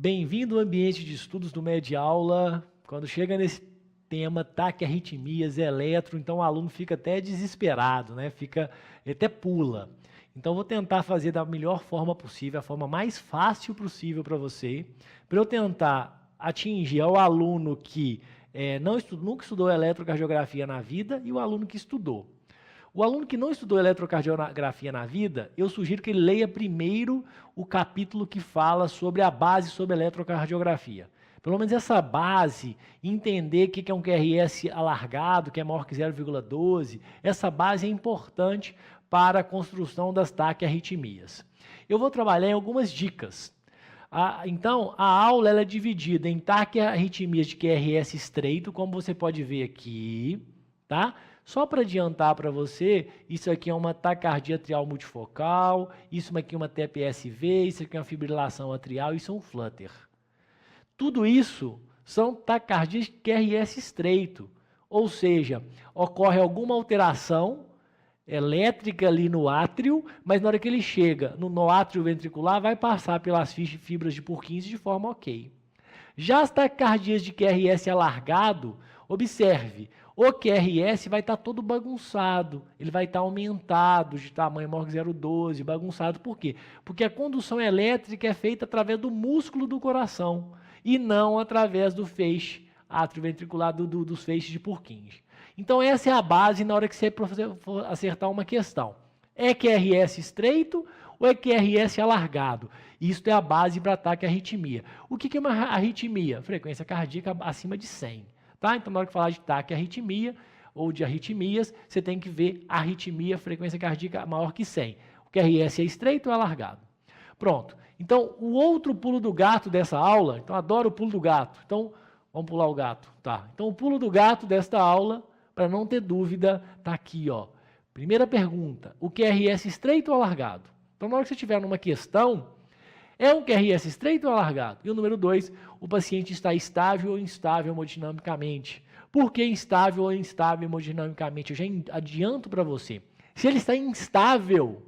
Bem-vindo ao ambiente de estudos do Mediaula. Quando chega nesse tema, taquiarritmias, eletro, então o aluno fica até desesperado, né? Ele até pula. Então, vou tentar fazer da melhor forma possível, a forma mais fácil possível para você, para eu tentar atingir ao aluno que nunca estudou eletrocardiografia na vida e o aluno que estudou. O aluno que não estudou eletrocardiografia na vida, eu sugiro que ele leia primeiro o capítulo que fala sobre a base sobre eletrocardiografia. Pelo menos essa base, entender o que é um QRS alargado, que é maior que 0,12, essa base é importante para a construção das taquiarritmias. Eu vou trabalhar em algumas dicas. Então, a aula ela é dividida em taquiarritmias de QRS estreito, como você pode ver aqui, tá? Só para adiantar para você, isso aqui é uma taquicardia atrial multifocal, isso aqui é uma TPSV, isso aqui é uma fibrilação atrial, isso é um flutter. Tudo isso são taquicardias de QRS estreito, ou seja, ocorre alguma alteração elétrica ali no átrio, mas na hora que ele chega no átrio ventricular, vai passar pelas fibras de Purkinje de forma ok. Já as taquicardias de QRS alargado, observe, o QRS vai estar todo bagunçado, ele vai estar aumentado de tamanho maior que 0,12, bagunçado. Por quê? Porque a condução elétrica é feita através do músculo do coração e não através do feixe atrioventricular dos feixes de Purkinje. Então, essa é a base na hora que você for acertar uma questão. É QRS estreito ou é QRS alargado? Isso é a base para taquiarritmia. O que é uma arritmia? Frequência cardíaca acima de 100. Tá? Então, na hora que falar de taquiarritmia ou de arritmias, você tem que ver arritmia, frequência cardíaca maior que 100. O QRS é estreito ou alargado? Pronto. Então, o outro pulo do gato dessa aula, então, adoro o pulo do gato. Então, vamos pular o gato. Tá. Então, o pulo do gato desta aula, para não ter dúvida, está aqui, ó. Primeira pergunta, o QRS estreito ou alargado? Então, na hora que você estiver numa questão, é um QRS estreito ou alargado? E o número 2, o paciente está estável ou instável hemodinamicamente. Por que instável ou instável hemodinamicamente? Eu já adianto para você. Se ele está instável,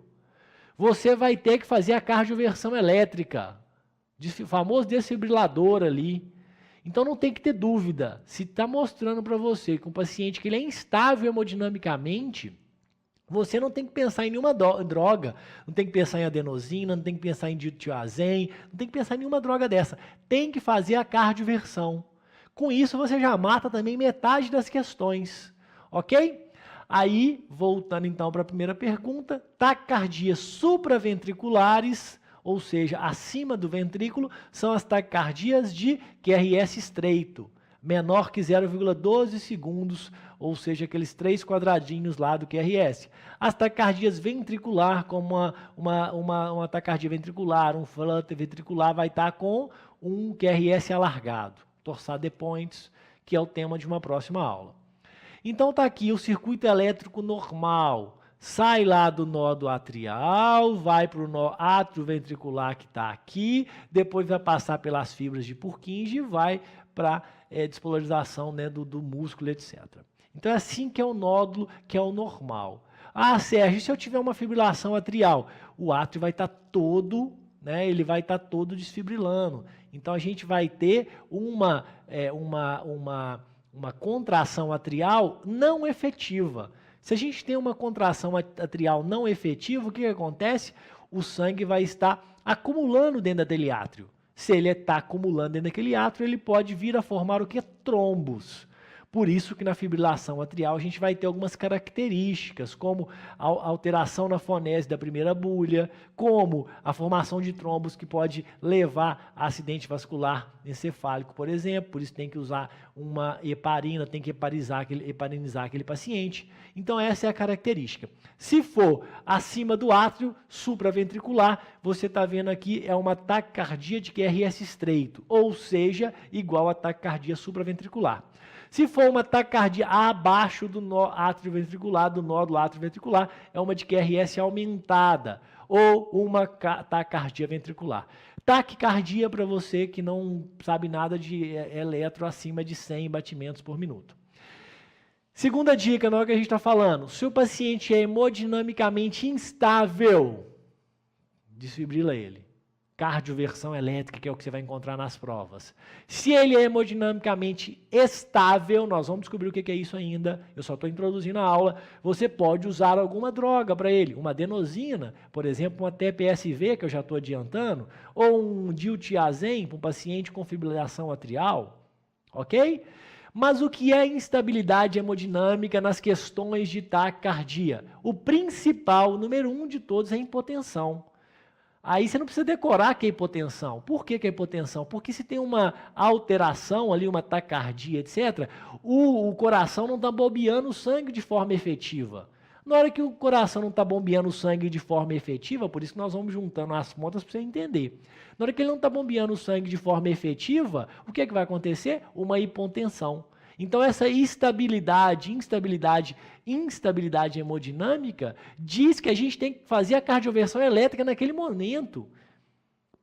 você vai ter que fazer a cardioversão elétrica, famoso desfibrilador ali. Então não tem que ter dúvida. Se está mostrando para você que um paciente que ele é instável hemodinamicamente, você não tem que pensar em nenhuma droga, não tem que pensar em adenosina, não tem que pensar em ditiazem, não tem que pensar em nenhuma droga dessa. Tem que fazer a cardioversão. Com isso, você já mata também metade das questões, ok? Aí, voltando então para a primeira pergunta, taquicardias supraventriculares, ou seja, acima do ventrículo, são as taquicardias de QRS estreito, menor que 0,12 segundos, ou seja, aqueles 3 quadradinhos lá do QRS. As taquicardias ventricular, como uma taquicardia ventricular, um flutter ventricular, vai estar com um QRS alargado, torsade points, que é o tema de uma próxima aula. Então está aqui o circuito elétrico normal, sai lá do nódo atrial, vai para o nó atrioventricular que está aqui, depois vai passar pelas fibras de Purkinje e vai para despolarização, né, do músculo, etc. Então é assim que é o nódulo, que é o normal. Ah, Sérgio, se eu tiver uma fibrilação atrial, o átrio vai estar todo, né, ele vai estar todo desfibrilando. Então a gente vai ter uma contração atrial não efetiva. Se a gente tem uma contração atrial não efetiva, o que acontece? O sangue vai estar acumulando dentro daquele átrio. Se ele está acumulando dentro daquele átrio, ele pode vir a formar o que? Trombos. Por isso que na fibrilação atrial a gente vai ter algumas características, como a alteração na fonese da primeira bulha, como a formação de trombos que pode levar a acidente vascular encefálico, por exemplo. Por isso tem que usar uma heparina, tem que heparinizar aquele paciente. Então essa é a característica. Se for acima do átrio supraventricular, você está vendo aqui é uma taquicardia de QRS estreito, ou seja, igual a taquicardia supraventricular. Se for uma taquicardia abaixo do átrio ventricular, do nódulo atrioventricular, é uma de QRS aumentada ou uma taquicardia ventricular. Taquicardia para você que não sabe nada de eletro acima de 100 batimentos por minuto. Segunda dica, na hora que a gente está falando, se o paciente é hemodinamicamente instável, desfibrila ele. cardioversão elétrica, que é o que você vai encontrar nas provas. Se ele é hemodinamicamente estável, nós vamos descobrir o que é isso ainda, eu só estou introduzindo a aula, você pode usar alguma droga para ele, uma adenosina, por exemplo, uma TPSV, que eu já estou adiantando, ou um diltiazem para um paciente com fibrilação atrial, ok? Mas o que é instabilidade hemodinâmica nas questões de taquicardia? O principal, o número 1 de todos, é a hipotensão. Aí você não precisa decorar que é hipotensão. Por que é hipotensão? Porque se tem uma alteração ali, uma taquicardia, etc., o coração não está bombeando o sangue de forma efetiva. Na hora que o coração não está bombeando o sangue de forma efetiva, por isso que nós vamos juntando as pontas para você entender. Na hora que ele não está bombeando o sangue de forma efetiva, o que é que vai acontecer? Uma hipotensão. Então, essa instabilidade hemodinâmica diz que a gente tem que fazer a cardioversão elétrica naquele momento.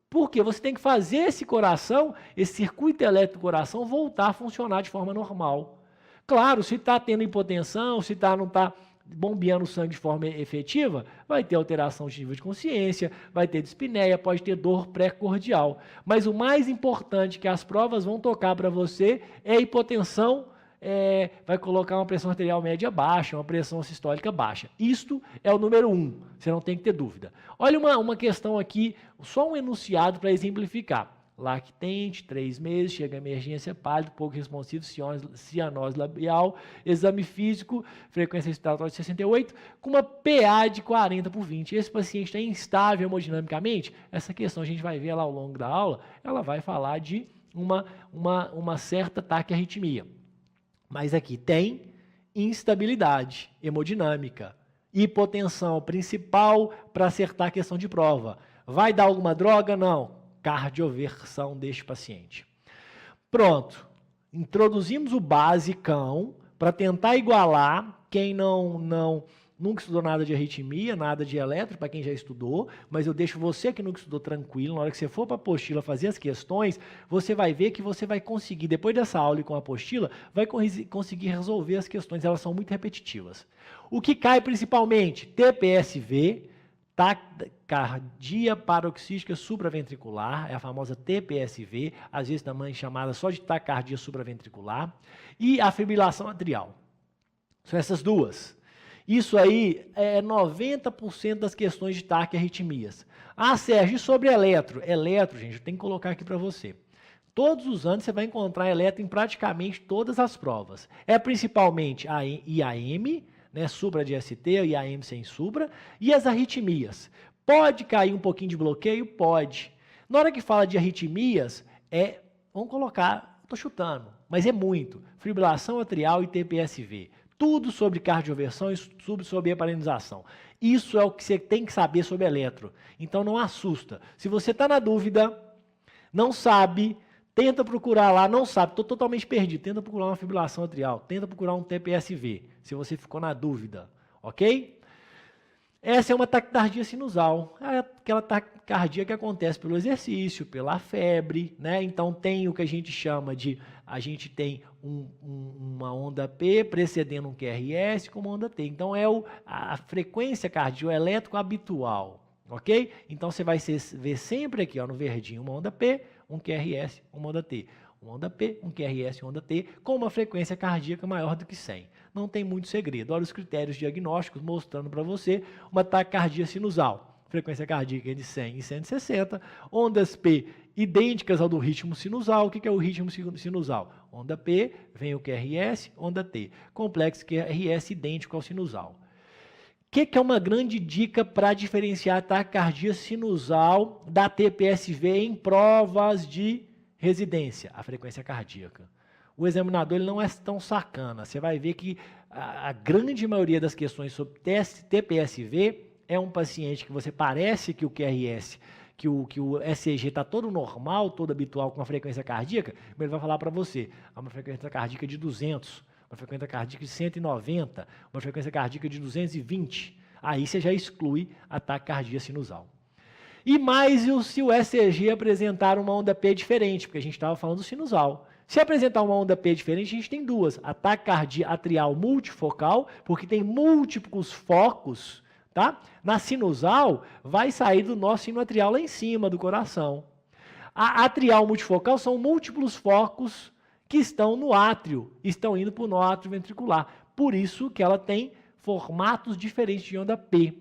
Porque você tem que fazer esse coração, esse circuito elétrico do coração, voltar a funcionar de forma normal. Claro, se está tendo hipotensão, se não está bombeando o sangue de forma efetiva, vai ter alteração de nível de consciência, vai ter dispneia, pode ter dor pré-cordial. Mas o mais importante que as provas vão tocar para você é a hipotensão, vai colocar uma pressão arterial média baixa, uma pressão sistólica baixa. Isto é o número 1, você não tem que ter dúvida. Olha uma questão aqui, só um enunciado para exemplificar. Lactente, 3 meses, chega a emergência, pálido, pouco responsivo, cianose labial, exame físico, frequência respiratória de 68, com uma PA de 40/20. Esse paciente está instável hemodinamicamente? Essa questão a gente vai ver lá ao longo da aula, ela vai falar de uma certa taquiarritmia. Mas aqui tem instabilidade hemodinâmica, hipotensão principal para acertar a questão de prova. Vai dar alguma droga? Não. Cardioversão deste paciente. Pronto, introduzimos o basicão para tentar igualar quem nunca estudou nada de arritmia, nada de eletro, para quem já estudou, mas eu deixo você que nunca estudou tranquilo, na hora que você for para a apostila fazer as questões, você vai ver que você vai conseguir, depois dessa aula e com a apostila, vai conseguir resolver as questões, elas são muito repetitivas. O que cai principalmente? TPSV, taquicardia paroxística supraventricular, é a famosa TPSV, às vezes também chamada só de taquicardia supraventricular, e a fibrilação atrial. São essas duas. Isso aí é 90% das questões de taquiarritmias. Ah, Sérgio, e sobre eletro? Eletro, gente, eu tenho que colocar aqui para você. Todos os anos você vai encontrar eletro em praticamente todas as provas. É principalmente a IAM, né, supra de ST, IAM sem supra, e as arritmias. Pode cair um pouquinho de bloqueio? Pode. Na hora que fala de arritmias, vamos colocar, estou chutando, mas é muito, fibrilação atrial e TPSV. Tudo sobre cardioversão e tudo sobre heparinização. Isso é o que você tem que saber sobre eletro. Então não assusta. Se você está na dúvida, não sabe, tenta procurar lá, não sabe, estou totalmente perdido, tenta procurar uma fibrilação atrial, tenta procurar um TPSV, se você ficou na dúvida, ok? Essa é uma taquicardia sinusal, é aquela taquicardia que acontece pelo exercício, pela febre, né? Então tem o que a gente chama de, a gente tem uma onda P precedendo um QRS com uma onda T. Então é a frequência cardioelétrica habitual, ok? Então você vai ver sempre aqui, ó, no verdinho, uma onda P, um QRS, uma onda T. Uma onda P, um QRS, uma onda T, com uma frequência cardíaca maior do que 100. Não tem muito segredo. Olha os critérios diagnósticos mostrando para você uma taquicardia sinusal. Frequência cardíaca de 100 e 160. Ondas P idênticas ao do ritmo sinusal. O que é o ritmo sinusal? Onda P, vem o QRS, onda T. Complexo QRS idêntico ao sinusal. O que é uma grande dica para diferenciar a taquicardia sinusal da TPSV em provas de residência? A frequência cardíaca. O examinador ele não é tão sacana. Você vai ver que a grande maioria das questões sobre TPSV é um paciente que você parece que o QRS, que o ECG está todo normal, todo habitual com a frequência cardíaca, mas ele vai falar para você, uma frequência cardíaca de 200, uma frequência cardíaca de 190, uma frequência cardíaca de 220. Aí você já exclui a taquicardia sinusal. E mais se o ECG apresentar uma onda P diferente, porque a gente estava falando do sinusal. Se apresentar uma onda P diferente, a gente tem duas. A taquicardia atrial multifocal, porque tem múltiplos focos tá? Na sinusal, vai sair do nosso sino atrial lá em cima do coração. A atrial multifocal são múltiplos focos que estão no átrio, estão indo para o nó átrio ventricular. Por isso que ela tem formatos diferentes de onda P.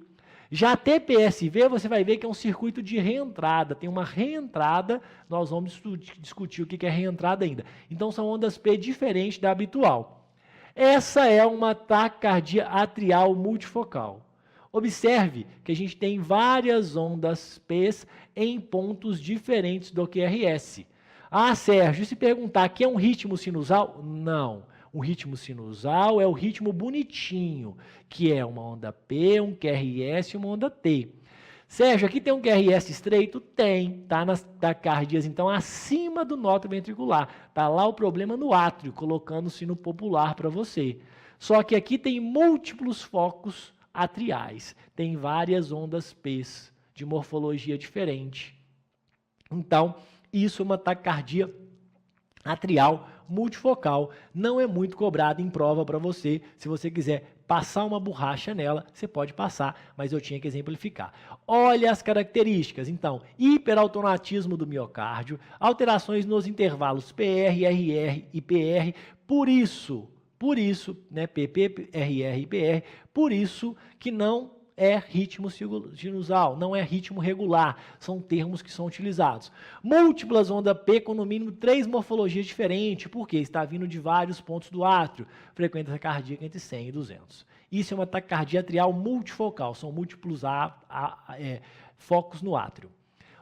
Já a TPSV, você vai ver que é um circuito de reentrada. Tem uma reentrada, nós vamos discutir o que é reentrada ainda. Então, são ondas P diferentes da habitual. Essa é uma taquicardia atrial multifocal. Observe que a gente tem várias ondas P em pontos diferentes do QRS. Ah, Sérgio, se perguntar que é um ritmo sinusal? Não. O ritmo sinusal é o ritmo bonitinho, que é uma onda P, um QRS e uma onda T. Sérgio, aqui tem um QRS estreito? Tem. Está nas taquicardias, então, acima do nó ventricular. Está lá o problema no átrio, colocando o sino popular para você. Só que aqui tem múltiplos focos atriais. Tem várias ondas P de morfologia diferente. Então, isso é uma taquicardia atrial multifocal. Não é muito cobrado em prova para você. Se você quiser passar uma borracha nela, você pode passar, mas eu tinha que exemplificar. Olha as características. Então, hiperautomatismo do miocárdio, alterações nos intervalos PR, RR e PR. Por isso, né, PP, RR e PR, por isso que não é ritmo sinusal, não é ritmo regular, são termos que são utilizados. Múltiplas onda P com no mínimo 3 morfologias diferentes, porque está vindo de vários pontos do átrio, frequência cardíaca entre 100 e 200. Isso é uma taquicardia atrial multifocal, são múltiplos focos no átrio.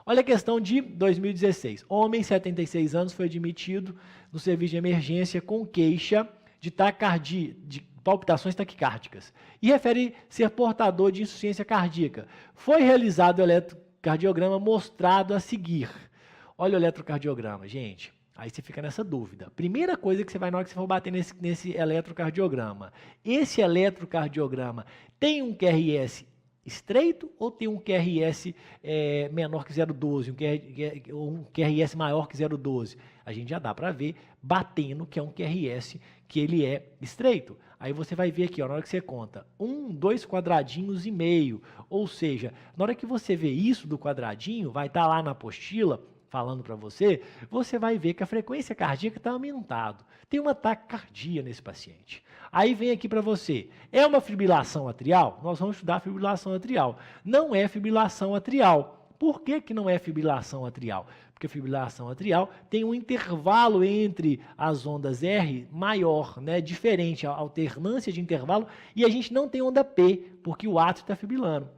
Olha a questão de 2016. Homem, 76 anos, foi admitido no serviço de emergência com queixa de taquicardia, de palpitações taquicárdicas, e refere ser portador de insuficiência cardíaca. Foi realizado o eletrocardiograma mostrado a seguir. Olha o eletrocardiograma, gente. Aí você fica nessa dúvida. Primeira coisa que você vai, na hora que você for bater nesse eletrocardiograma, esse eletrocardiograma tem um QRS estreito ou tem um QRS menor que 0,12, um QRS maior que 0,12? A gente já dá para ver batendo que é um QRS que ele é estreito. Aí você vai ver aqui, ó, na hora que você conta, 2 quadradinhos e meio, ou seja, na hora que você vê isso do quadradinho, vai estar lá na apostila, falando para você, você vai ver que a frequência cardíaca está aumentando. Tem uma taquicardia nesse paciente. Aí vem aqui para você, é uma fibrilação atrial? Nós vamos estudar fibrilação atrial. Não é fibrilação atrial. Por que que não é fibrilação atrial? Porque a fibrilação atrial tem um intervalo entre as ondas R maior, né, diferente, a alternância de intervalo, e a gente não tem onda P, porque o átrio está fibrilando.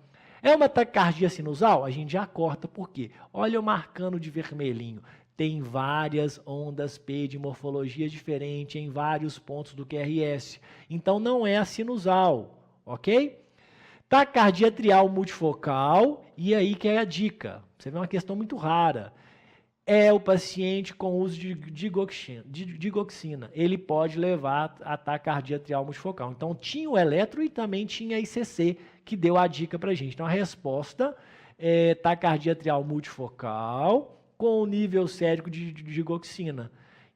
É uma taquicardia sinusal? A gente já corta, por quê? Olha eu marcando de vermelhinho. Tem várias ondas P de morfologia diferente em vários pontos do QRS. Então, não é a sinusal, ok? Taquicardia atrial multifocal, e aí que é a dica. Você vê uma questão muito rara. É o paciente com uso de digoxina. Ele pode levar a taquicardia atrial multifocal. Então, tinha o eletro e também tinha a ICC, que deu a dica para a gente. Então, a resposta é taquicardia atrial multifocal com o nível sérico de digoxina.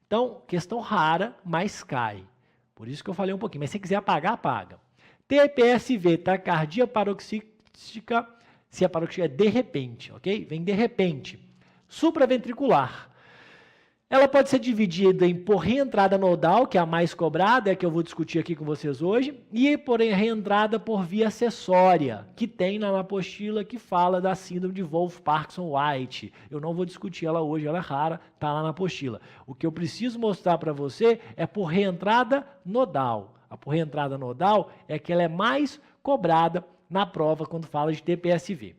Então, questão rara, mas cai. Por isso que eu falei um pouquinho. Mas se quiser apagar, apaga. TPSV, taquicardia paroxística, se a paroxística é de repente, ok? Vem de repente. Supraventricular. Ela pode ser dividida em por reentrada nodal, que é a mais cobrada, é a que eu vou discutir aqui com vocês hoje, e por reentrada por via acessória, que tem na apostila que fala da síndrome de Wolff-Parkinson-White. Eu não vou discutir ela hoje, ela é rara, está lá na apostila. O que eu preciso mostrar para você é por reentrada nodal. A por reentrada nodal é que ela é mais cobrada na prova quando fala de TPSV.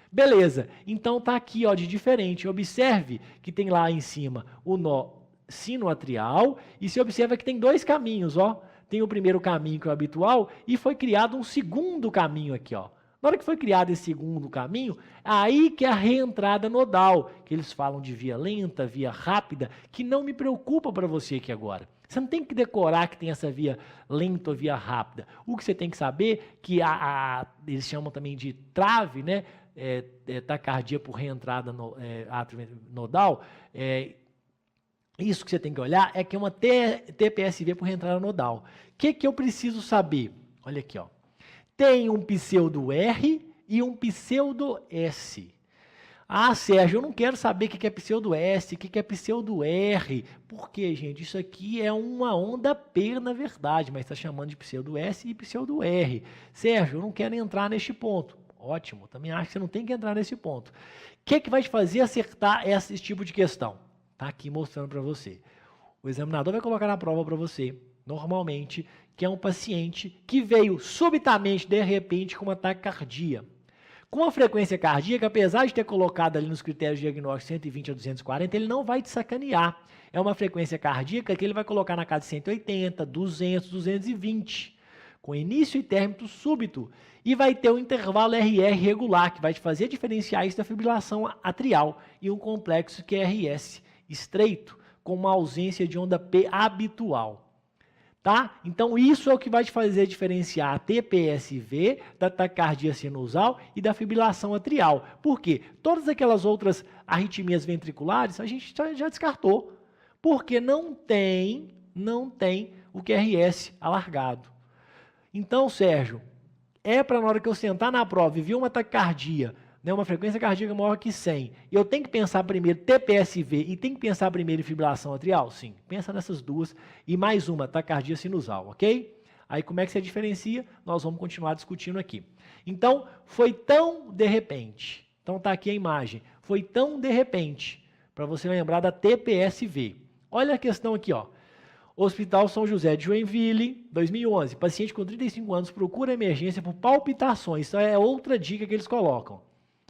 Beleza, então tá aqui, ó, de diferente. Observe que tem lá em cima o nó sinoatrial e se observa que tem 2 caminhos, ó. Tem o primeiro caminho que é o habitual e foi criado um segundo caminho aqui, ó. Na hora que foi criado esse segundo caminho, aí que é a reentrada nodal, que eles falam de via lenta, via rápida, que não me preocupa para você aqui agora. Você não tem que decorar que tem essa via lenta ou via rápida. O que você tem que saber que eles chamam também de trave, né? Taquicardia por reentrada nodal, isso que você tem que olhar é que é uma TPSV por reentrada nodal. O que eu preciso saber? Olha aqui, ó. tem um pseudo R e um pseudo S. Ah, Sérgio, eu não quero saber o que é pseudo S, o que é pseudo R. Por quê, gente? Isso aqui é uma onda P, na verdade, mas está chamando de pseudo S e pseudo R. Sérgio, eu não quero entrar neste ponto. Ótimo, também acho que você não tem que entrar nesse ponto. O que vai te fazer acertar esse tipo de questão? Está aqui mostrando para você. O examinador vai colocar na prova para você, normalmente, que é um paciente que veio subitamente, de repente, com uma taquicardia. Com a frequência cardíaca, apesar de ter colocado ali nos critérios diagnósticos 120 a 240, ele não vai te sacanear. É uma frequência cardíaca que ele vai colocar na casa de 180, 200, 220, com início e término súbito. E vai ter um intervalo RR regular, que vai te fazer diferenciar isso da fibrilação atrial, e um complexo QRS estreito, com uma ausência de onda P habitual. Tá? Então, isso é o que vai te fazer diferenciar a TPSV da taquicardia sinusal e da fibrilação atrial. Por quê? Todas aquelas outras arritmias ventriculares a gente já descartou, porque não tem o QRS alargado. Então, Sérgio, é para na hora que eu sentar na prova e ver uma taquicardia, né, uma frequência cardíaca maior que 100, e eu tenho que pensar primeiro TPSV e tenho que pensar primeiro em fibrilação atrial? Sim, pensa nessas duas e mais uma, taquicardia sinusal, ok? Aí como é que você diferencia? Nós vamos continuar discutindo aqui. Então, foi tão de repente, então tá aqui a imagem, foi tão de repente, para você lembrar da TPSV. Olha a questão aqui, ó. Hospital São José de Joinville, 2011, paciente com 35 anos procura emergência por palpitações, isso é outra dica que eles colocam.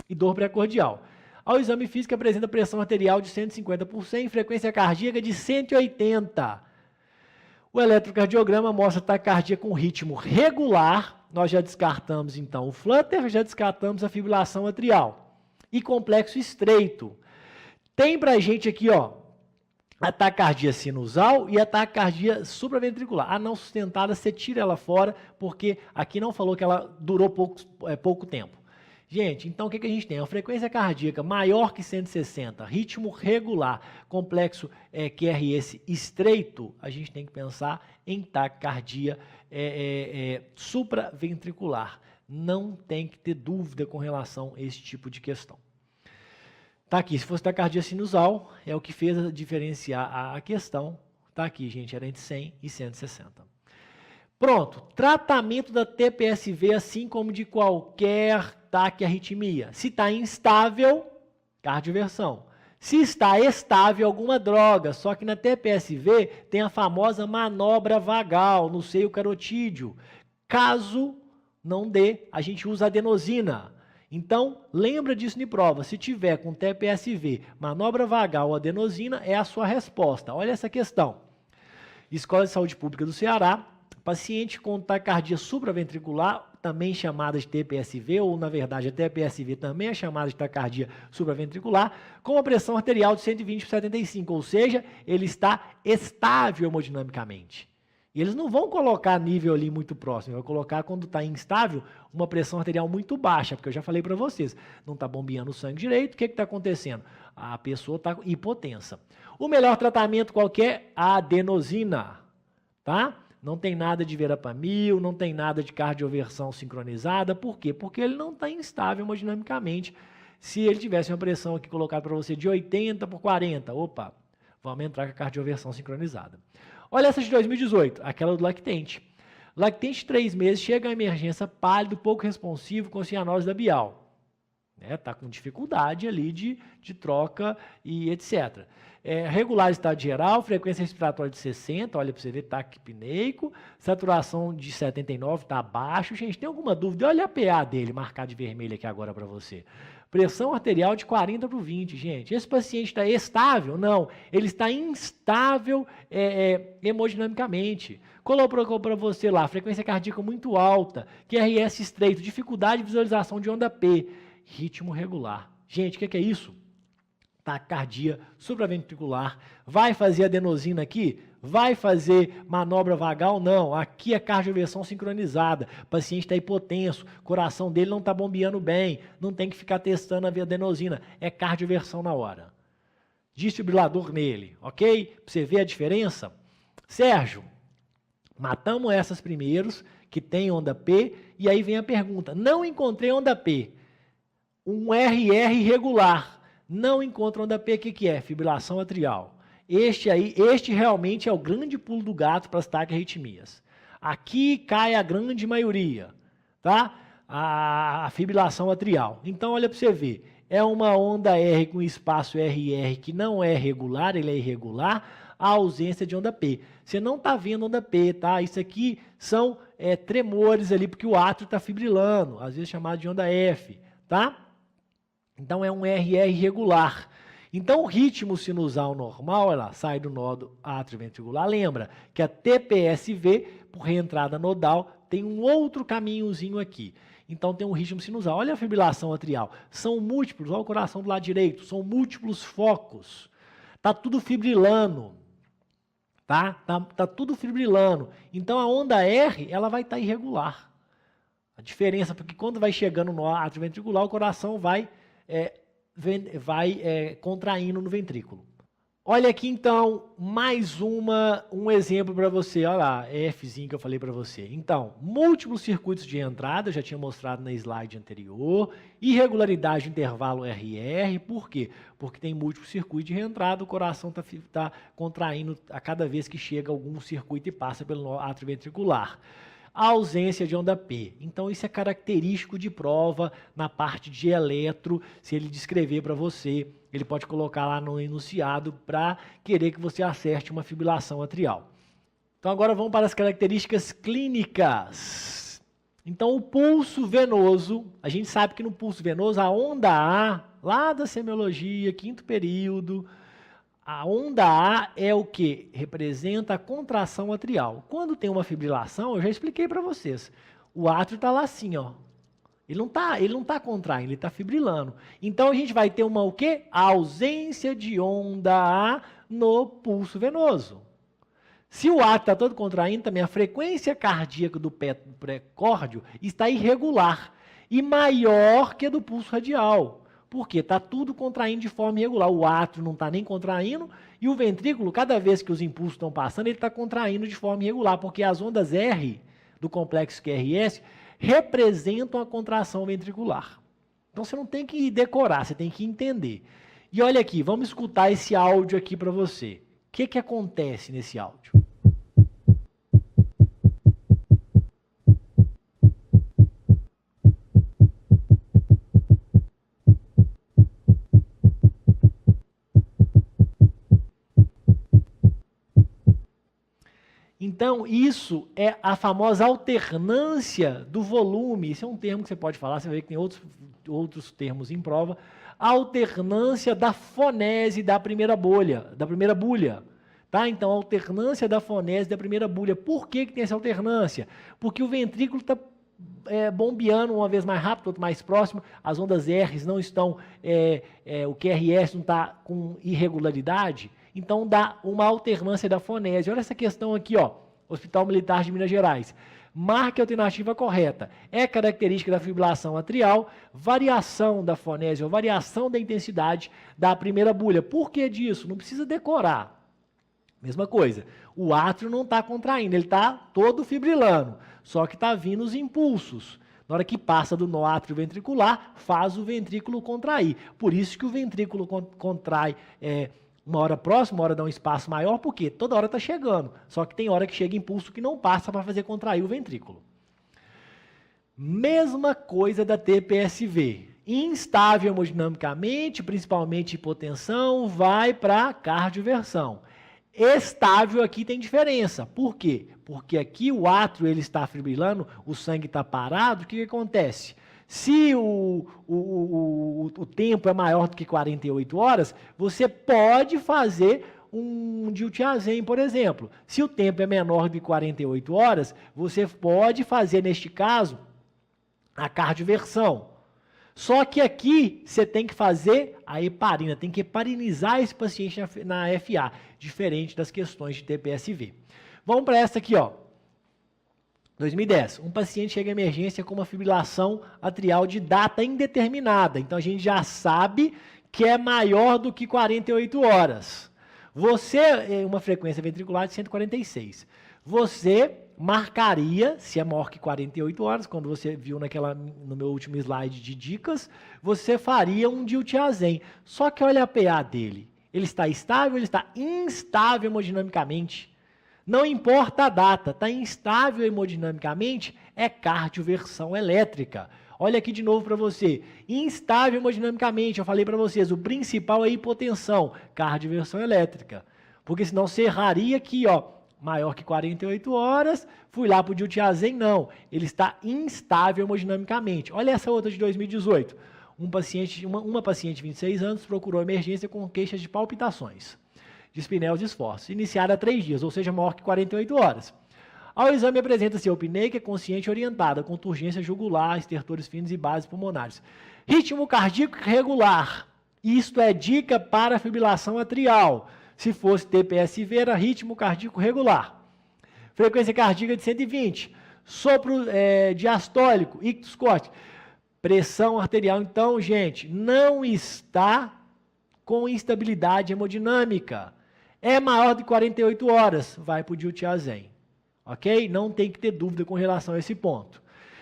E dor precordial. Ao exame físico apresenta pressão arterial de 150 por 100 e frequência cardíaca de 180. O eletrocardiograma mostra taquicardia com ritmo regular. Nós já descartamos então o flutter, já descartamos a fibrilação atrial. E complexo estreito. Tem pra gente aqui, ó, a taquicardia sinusal e a taquicardia supraventricular. A não sustentada, você tira ela fora, porque aqui não falou que ela durou pouco tempo. Gente, então o que a gente tem? Uma frequência cardíaca maior que 160, ritmo regular, complexo QRS estreito, a gente tem que pensar em taquicardia supraventricular. Não tem que ter dúvida com relação a esse tipo de questão. Tá aqui, se fosse taquicardia sinusal, é o que fez diferenciar a questão. Tá aqui, gente, era entre 100 e 160. Pronto, tratamento da TPSV, assim como de qualquer taquiarritmia. Se está instável, cardioversão. Se está estável, alguma droga. Só que na TPSV tem a famosa manobra vagal no seio carotídeo. Caso não dê, a gente usa adenosina. Então, lembra disso em prova. Se tiver com TPSV, manobra vagal ou adenosina, é a sua resposta. Olha essa questão. Escola de Saúde Pública do Ceará. Paciente com taquicardia supraventricular, também chamada de TPSV, ou na verdade a TPSV também é chamada de taquicardia supraventricular, com uma pressão arterial de 120 por 75, ou seja, ele está estável hemodinamicamente. E eles não vão colocar nível ali muito próximo, vão colocar quando está instável uma pressão arterial muito baixa, porque eu já falei para vocês, não está bombeando o sangue direito, o que está acontecendo? A pessoa está hipotensa. O melhor tratamento qualquer? A adenosina, tá? Não tem nada de verapamil, não tem nada de cardioversão sincronizada. Por quê? Porque ele não está instável hemodinamicamente. Se ele tivesse uma pressão aqui colocada para você de 80 por 40, opa, vamos entrar com a cardioversão sincronizada. Olha essa de 2018, aquela do lactente. Lactente 3 meses, chega à emergência pálido, pouco responsivo, com cianose labial. Tá com dificuldade ali de troca e etc. Regular estado geral, frequência respiratória de 60, olha para você ver, taquipneico, saturação de 79, está abaixo. Gente, tem alguma dúvida? Olha a PA dele, marcado de vermelho aqui agora para você. Pressão arterial de 40 por 20, gente. Esse paciente está estável? Não, ele está instável hemodinamicamente. Colocou para você lá, frequência cardíaca muito alta, QRS estreito, dificuldade de visualização de onda P, ritmo regular. Gente, o que é isso? Taquicardia supraventricular. Vai fazer adenosina aqui? Vai fazer manobra vagal? Não. Aqui é cardioversão sincronizada. O paciente está hipotenso, o coração dele não está bombeando bem, não tem que ficar testando a adenosina. É cardioversão na hora. Desfibrilador nele, ok? Para você ver a diferença. Sérgio, matamos essas primeiros. que tem onda P, e aí vem a pergunta, não encontrei onda P, um RR irregular, não encontra onda P, o que é? Fibrilação atrial. Este realmente é o grande pulo do gato para as taquiarritmias. Aqui cai a grande maioria, tá? A fibrilação atrial. Então, olha para você ver, é uma onda R com espaço RR que não é regular, ele é irregular, a ausência de onda P. Você não está vendo onda P, tá? Isso aqui são tremores ali, porque o átrio está fibrilando, às vezes chamado de onda F, tá? Então, é um RR irregular. Então, o ritmo sinusal normal, ela sai do nódo atrioventricular. Lembra que a TPSV, por reentrada nodal, tem um outro caminhozinho aqui. Então, tem um ritmo sinusal. Olha a fibrilação atrial. São múltiplos, olha o coração do lado direito, são múltiplos focos. Tá tudo fibrilando. Tá tudo fibrilando. Então, a onda R, ela vai estar irregular. A diferença, porque quando vai chegando no atrioventricular, o coração vai contraindo no ventrículo. Olha aqui então, mais um exemplo para você, olha lá, Fzinho que eu falei para você. Então, múltiplos circuitos de entrada, eu já tinha mostrado na slide anterior, irregularidade de intervalo RR, por quê? Porque tem múltiplos circuitos de reentrada, o coração está contraindo a cada vez que chega algum circuito e passa pelo átrio ventricular. A ausência de onda P. Então, isso é característico de prova na parte de eletro. Se ele descrever para você, ele pode colocar lá no enunciado para querer que você acerte uma fibrilação atrial. Então, agora vamos para as características clínicas. Então, o pulso venoso, a gente sabe que no pulso venoso, a onda A, lá da semiologia, quinto período, a onda A é o que? Representa a contração atrial. Quando tem uma fibrilação, eu já expliquei para vocês. O átrio está lá assim, ó. Ele não tá contraindo, ele está fibrilando. Então, a gente vai ter o quê? A ausência de onda A no pulso venoso. Se o átrio está todo contraindo, também a frequência cardíaca do pré-córdio está irregular e maior que a do pulso radial. Por quê? Está tudo contraindo de forma irregular. O átrio não está nem contraindo e o ventrículo, cada vez que os impulsos estão passando, ele está contraindo de forma irregular, porque as ondas R do complexo QRS representam a contração ventricular. Então, você não tem que decorar, você tem que entender. E olha aqui, vamos escutar esse áudio aqui para você. O que acontece nesse áudio? Então, isso é a famosa alternância do volume. Isso é um termo que você pode falar, você vai ver que tem outros termos em prova. A alternância da fonese da primeira bolha, da primeira bulha. Tá? Então, a alternância da fonese da primeira bulha. Por que tem essa alternância? Porque o ventrículo está bombeando uma vez mais rápido, outra mais próximo, as ondas R não estão, o QRS não está com irregularidade. Então, dá uma alternância da fonese. Olha essa questão aqui, ó, Hospital Militar de Minas Gerais. Marque a alternativa correta. É característica da fibrilação atrial, variação da fonese ou variação da intensidade da primeira bulha. Por que disso? Não precisa decorar. Mesma coisa, o átrio não está contraindo, ele está todo fibrilando, só que está vindo os impulsos. Na hora que passa do nó átrio ventricular, faz o ventrículo contrair. Por isso que o ventrículo contrai uma hora próxima, uma hora dá um espaço maior, porque toda hora está chegando. Só que tem hora que chega impulso que não passa para fazer contrair o ventrículo. Mesma coisa da TPSV. Instável hemodinamicamente, principalmente hipotensão, vai para cardioversão. Estável aqui tem diferença. Por quê? Porque aqui o átrio ele está fibrilando, o sangue está parado, o que acontece? Se o tempo é maior do que 48 horas, você pode fazer um diltiazem, por exemplo. Se o tempo é menor do que 48 horas, você pode fazer, neste caso, a cardioversão. Só que aqui você tem que fazer a heparina, tem que heparinizar esse paciente na FA, diferente das questões de TPSV. Vamos para essa aqui, ó. 2010, um paciente chega à emergência com uma fibrilação atrial de data indeterminada. Então, a gente já sabe que é maior do que 48 horas. Uma frequência ventricular de 146. você marcaria, se é maior que 48 horas, quando você viu no meu último slide de dicas, você faria um diltiazem. Só que olha a PA dele. Ele está estável, ele está instável hemodinamicamente. Não importa a data, está instável hemodinamicamente, é cardioversão elétrica. Olha aqui de novo para você. Instável hemodinamicamente, eu falei para vocês, o principal é hipotensão, cardioversão elétrica. Porque senão você erraria aqui, ó. Maior que 48 horas, fui lá para o diltiazem, não. Ele está instável hemodinamicamente. Olha essa outra de 2018. Uma paciente de 26 anos procurou emergência com queixas de palpitações, dispneus e esforços. Iniciada há 3 dias, ou seja, maior que 48 horas. Ao exame apresenta-se eupneica consciente orientada, com turgência jugular, estertores finos e bases pulmonares. Ritmo cardíaco regular. Isto é dica para fibrilação atrial. Se fosse TPSV, era ritmo cardíaco regular. Frequência cardíaca de 120. Sopro diastólico, ictus corte. Pressão arterial, então, gente, não está com instabilidade hemodinâmica. É maior de 48 horas, vai para o diltiazem. Ok? Não tem que ter dúvida com relação a esse ponto.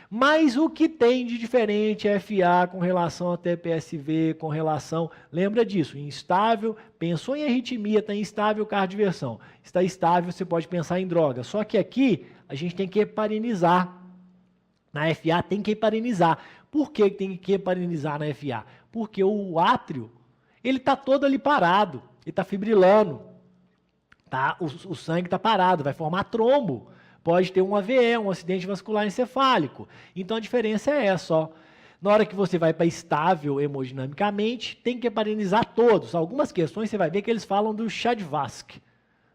Mas o que tem de diferente FA com relação a TPSV, com relação... Lembra disso, instável, pensou em arritmia, está instável, cardioversão. Está estável, você pode pensar em droga. Só que aqui, a gente tem que heparinizar. Na FA tem que heparinizar. Por que tem que heparinizar na FA? Porque o átrio, ele está todo ali parado, ele está fibrilando. Tá? O sangue está parado, vai formar trombo. Pode ter um AVE, um acidente vascular encefálico. Então, a diferença é essa, ó. Na hora que você vai para estável hemodinamicamente, tem que heparinizar todos. Algumas questões você vai ver que eles falam do Chadvask,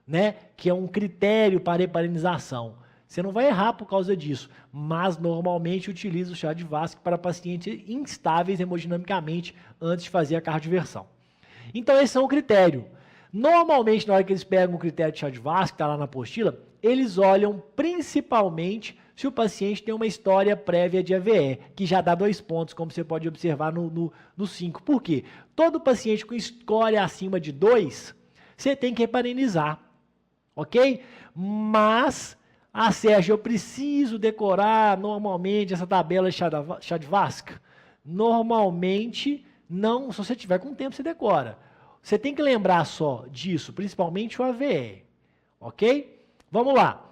né? Que é um critério para heparinização. Você não vai errar por causa disso, mas normalmente utiliza o Chadvask para pacientes instáveis hemodinamicamente antes de fazer a cardioversão. Então, esse é um critério. Normalmente, na hora que eles pegam o critério de Chadvask, que está lá na apostila, eles olham principalmente se o paciente tem uma história prévia de AVE, que já dá 2 pontos, como você pode observar no 5. Por quê? Todo paciente com história acima de 2, você tem que heparinizar, ok? Mas, Sérgio, eu preciso decorar normalmente essa tabela de Chadvask? Normalmente, não, se você tiver com tempo, você decora. Você tem que lembrar só disso, principalmente o AVE, ok? Vamos lá.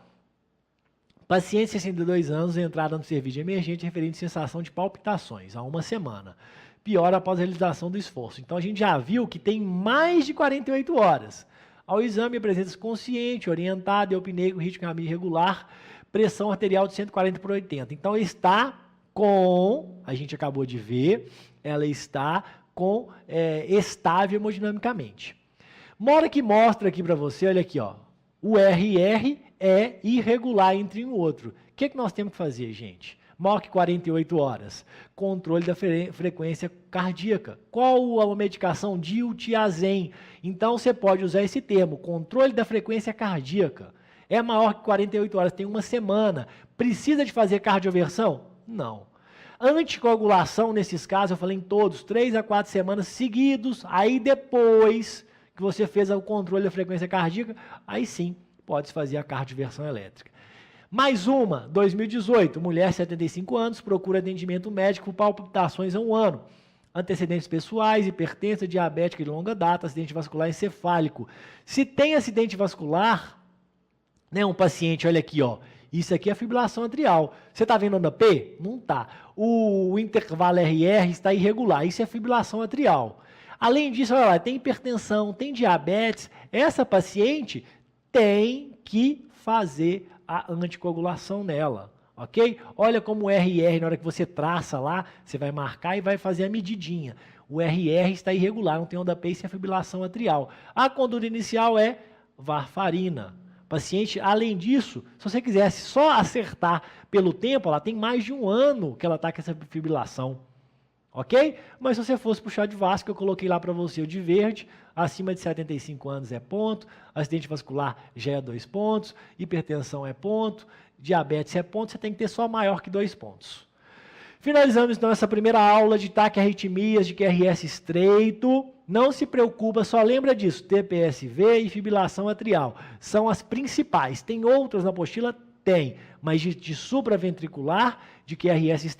Paciente de 62 anos, entrada no serviço de emergente referente à sensação de palpitações há 1 semana. Piora após a realização do esforço. Então, a gente já viu que tem mais de 48 horas. Ao exame, apresenta-se consciente, orientado, eupneico, ritmo cardíaco irregular, pressão arterial de 140 por 80. Então, está com, a gente acabou de ver, ela está com estável hemodinamicamente. Uma hora que mostra aqui para você, olha aqui, ó, o RR é irregular entre um e outro. O que nós temos que fazer, gente? Maior que 48 horas. Controle da frequência cardíaca. Qual a medicação? Diltiazem. Então, você pode usar esse termo, controle da frequência cardíaca. É maior que 48 horas, tem 1 semana. Precisa de fazer cardioversão? Não. Anticoagulação, nesses casos, eu falei em todos, 3 a 4 semanas seguidos, aí depois que você fez o controle da frequência cardíaca, aí sim, pode fazer a cardioversão elétrica. Mais uma, 2018, mulher 75 anos, procura atendimento médico por palpitações há 1 ano. Antecedentes pessoais, hipertensa, diabética de longa data, acidente vascular encefálico. Se tem acidente vascular, né, um paciente, olha aqui, ó, isso aqui é fibrilação atrial. Você está vendo onda P? Não está. O intervalo RR está irregular. Isso é fibrilação atrial. Além disso, olha lá, tem hipertensão, tem diabetes. Essa paciente tem que fazer a anticoagulação nela. Ok? Olha como o RR, na hora que você traça lá, você vai marcar e vai fazer a medidinha. O RR está irregular, não tem onda P, isso é fibrilação atrial. A conduta inicial é varfarina. Paciente, além disso, se você quisesse só acertar pelo tempo, ela tem mais de 1 ano que ela está com essa fibrilação, ok? Mas se você fosse para o Chadvask, eu coloquei lá para você o de verde, acima de 75 anos é ponto, acidente vascular já é 2 pontos, hipertensão é ponto, diabetes é ponto, você tem que ter só maior que 2 pontos. Finalizamos então essa primeira aula de taquiarritmias de QRS estreito. não se preocupa, só lembra disso, TPSV e fibrilação atrial. São as principais. Tem outras na apostila? Tem, mas de supraventricular, de QRS